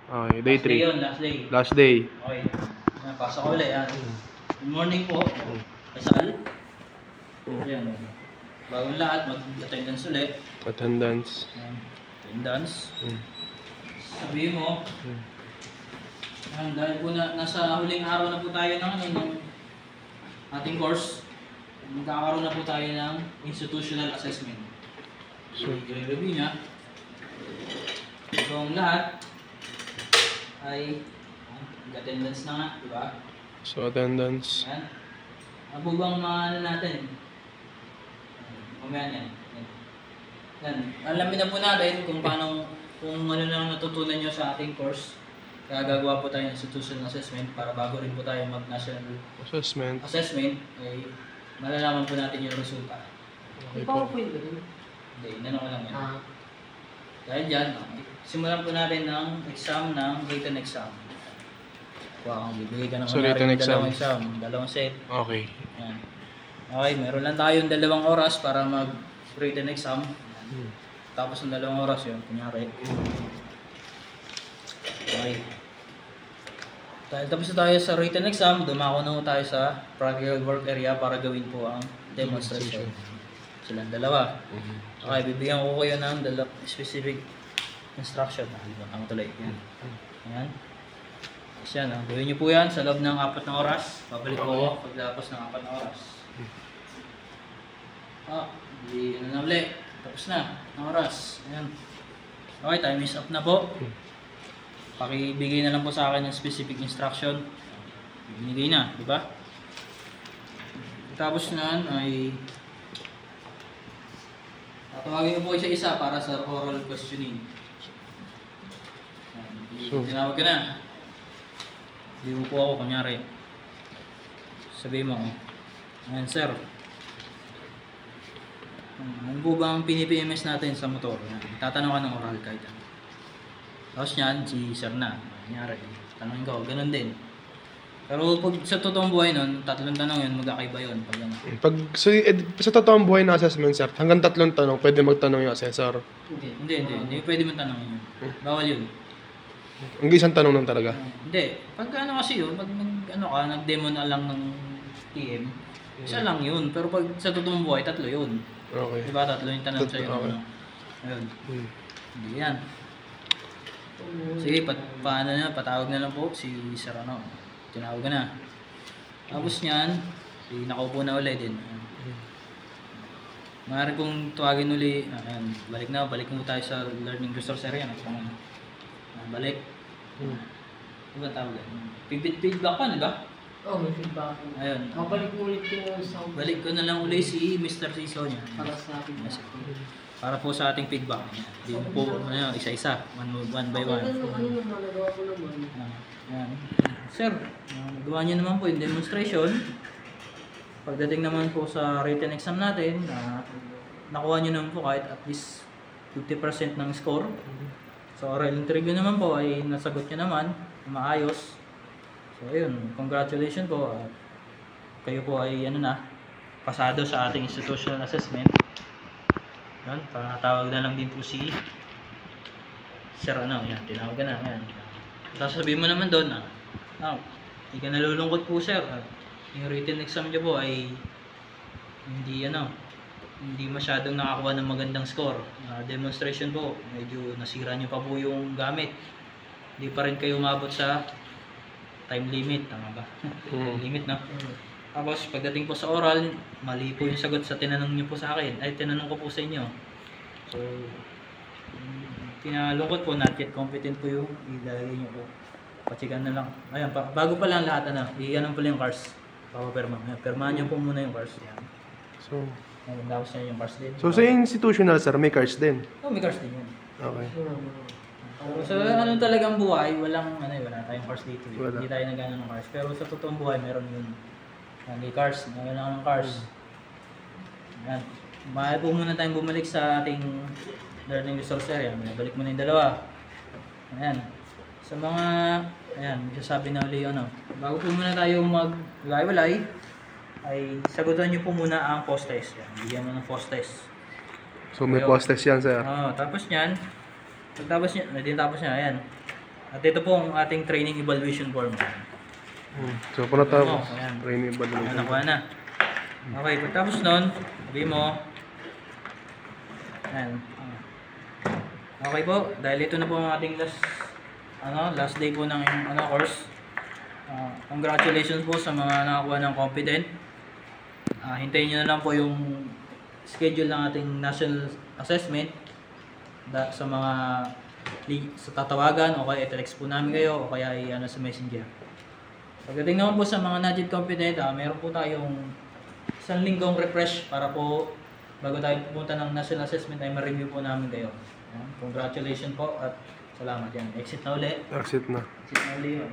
Okay, day 3. Yun, last day. Last day. Okay. Yan, pasok ko ulit. Yan. Good morning po. Kasal. Yan. Bagong lahat, mag-attendance ulit. Attendance. Yan. Attendance. Sabihin mo, yan, dahil po nasa huling araw na po tayo ng ating course, magkakaroon na po tayo ng institutional assessment. So, i-review niya. So, ang lahat ay attendance na nga, di ba? So, attendance. Yan. Ano po bang mga ano natin? Mamaya yan. Yan. Alamin na po natin kung paano, kung ano lang natutunan nyo sa ating course. Kaya gagawa po tayo ng institutional assessment para bago rin po tayo mag-national Assessment. ay malalaman po natin yung resulta. Okay po. PowerPoint ba din? Hindi, inano ko lang yan. Dahil dyan, simulan po natin ng exam ng written exam. Wow, bibigay ka ng So, written exam. Dalawang set. Okay. Yan. Okay, meron lang tayong 2 oras para mag-written exam. Tapos ng 2 oras yun, kunyari. Okay. Dahil tapos na tayo sa written exam, dumako na tayo sa practical work area para gawin po ang demonstration. Silang dalawa. Okay, bibigyan ko kayo ng specific instruction. Ang tuloy. Yan. Ayan. Tapos yan, gawin nyo po yan sa loob ng 4 na oras. Babalik po ako pagtapos ng 4 na oras. Hindi na ulit. Tapos na, ng oras. Ayan. Okay, time is up na po. Pakibigay na lang po sa akin ng specific instruction. Binigay na, di ba? Tapos na ay tatawagin ko po isa-isa para sa oral questioning. So, Tinawag ka na. Hindi mo po ako, kunyari. Sabihin mo, ayan sir. Ano po ba ang pini-PMS natin sa motor? Tatanong ka ng oral kahit ano. Tapos yan, si sir na. Kunyari, tanongin ko, ganun din. Pero pag sa totoong buhay nun, 3 tanong yun, magkakaiba yun. pag sa totoong buhay na assessment, sir, hanggang 3 tanong, pwede magtanong yung assessor. Hindi pwede mo tanongin yun. Bawal yun. Hanggang isang tanong lang talaga. Hindi. Pag ano kasi yun, pag nag-demo na lang ng TM, isa lang yun. Pero pag sa totoong buhay, 3 yun. Okay. Diba 3 yung tanong sa'yo? Okay. Ano? Ayun. Hindi yan. Sige, paano na, patawag na lang po si Sir ano. Tinawag ka na. Tapos niyan, nakaupo na ulit din. Maaari kong tuwagin uli. Ayan, balik mo tayo sa learning resource area. Balik. Ano ba tawag? Feedback pa, di ba? Oo, may feedback. Ayun. Mabalik mo ulit yung sound. Balik ko na lang uli si Mr. Siso niya. Para sa akin. Para po sa ating feedback. Hindi po isa-isa, one by one. Ano naman, nagawa ko naman. Yan. Sir, gawa niyo naman po yung demonstration. Pagdating naman po sa written exam natin, nakuha niyo naman po kahit at least 50% ng score. So oral interview naman po ay nasagot niyo naman, maayos. So ayun, congratulations po. Kayo po ay pasado sa ating institutional assessment. Yan, tawag na lang din po si Sir yan, tinawag ka na, yan. Tapos sabihin mo naman doon, hindi ka nalulungkot po sir. Yung written exam niyo po ay hindi masyadong nakakuha ng magandang score. Demonstration po, medyo nasira niyo pa po yung gamit. Hindi pa rin kayo umabot sa time limit, tama ba? Time limit, no? Tapos pagdating po sa oral, mali po yung sagot sa tinanong niyo po sa akin. Ay, tinanong ko po sa inyo. So, pinalungkot po, not yet competent po yung ilalagay niyo po. Pachikan na lang. Ayan, bago pa lang lahat, i-anong pala yung cars. Papaperma. Permahan niyo po muna yung cars. Ayan. So, Tapos niya yung cars din. so sa institutional, sir, may cards din. Oh, may cars din yun. Okay. So, talagang buhay, wala tayong cars dito. Wala. Hindi tayo nagana ng cars. Pero sa totoong buhay, meron yun. May cars, kailangan ng cars. Ayan. Mahal po muna tayong bumalik sa ating learning resource area. Balik mo na yung 2. Ayan. Sa mga, sasabi na ulit bago po muna tayo mag-walay, ay sagutan nyo po muna ang post test. Bigyan mo ng post test. So may post test yan, sir. Tapos nyan, pagtapos niya, ayan. At ito po ang ating training evaluation form. So, panatapos. Ayan. Training Ayan, evaluation. nakuha na. Okay, pagkatapos nun, sabi mo, ayan. Okay po, dahil ito na po ang ating last day po ng course. Congratulations po sa mga nakakuha ng competent. Hintayin nyo na lang po yung schedule ng ating national assessment sa mga sa tatawagan o kaya i-text po namin kayo o kaya sa messenger. Pagdating naman po sa mga not yet competent, meron po tayong isang linggong refresh para po bago tayo pupunta ng national assessment ay ma-review po namin kayo. Congratulations po at salamat yan. Exit na uli. Exit na. Exit na uli yun.